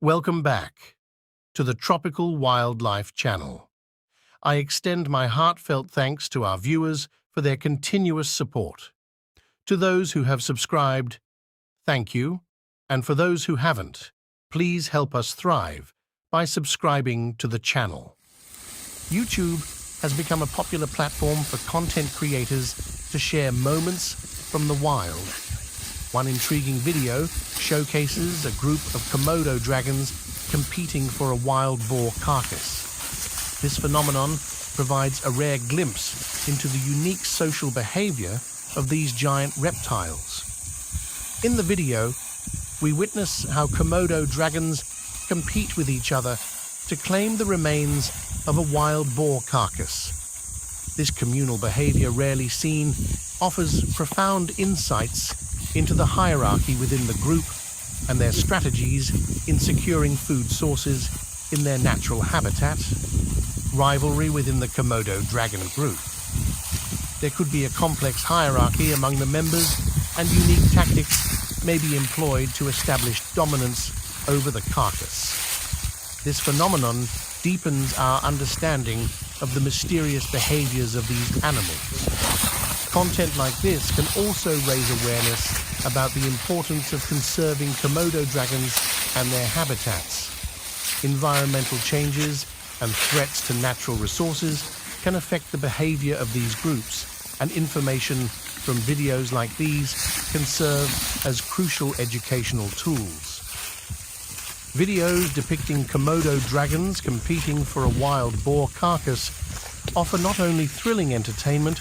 Welcome back to the Tropical Wildlife Channel. I extend my heartfelt thanks to our viewers for their continuous support. To those who have subscribed, thank you, and for those who haven't, please help us thrive by subscribing to the channel. YouTube has become a popular platform for content creators to share moments from the wild. One intriguing video showcases a group of Komodo dragons competing for a wild boar carcass. This phenomenon provides a rare glimpse into the unique social behavior of these giant reptiles. In the video, we witness how Komodo dragons compete with each other to claim the remains of a wild boar carcass. This communal behavior, rarely seen, offers profound insights into the hierarchy within the group and their strategies in securing food sources in their natural habitat. Rivalry within the Komodo dragon group. There could be a complex hierarchy among the members, and unique tactics may be employed to establish dominance over the carcass. This phenomenon deepens our understanding of the mysterious behaviors of these animals. Content like this can also raise awareness about the importance of conserving Komodo dragons and their habitats. Environmental changes and threats to natural resources can affect the behavior of these groups, and information from videos like these can serve as crucial educational tools. Videos depicting Komodo dragons competing for a wild boar carcass offer not only thrilling entertainment,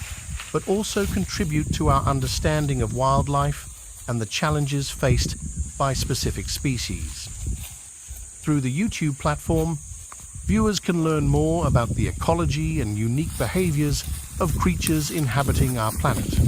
but also contribute to our understanding of wildlife and the challenges faced by specific species. Through the YouTube platform, viewers can learn more about the ecology and unique behaviors of creatures inhabiting our planet.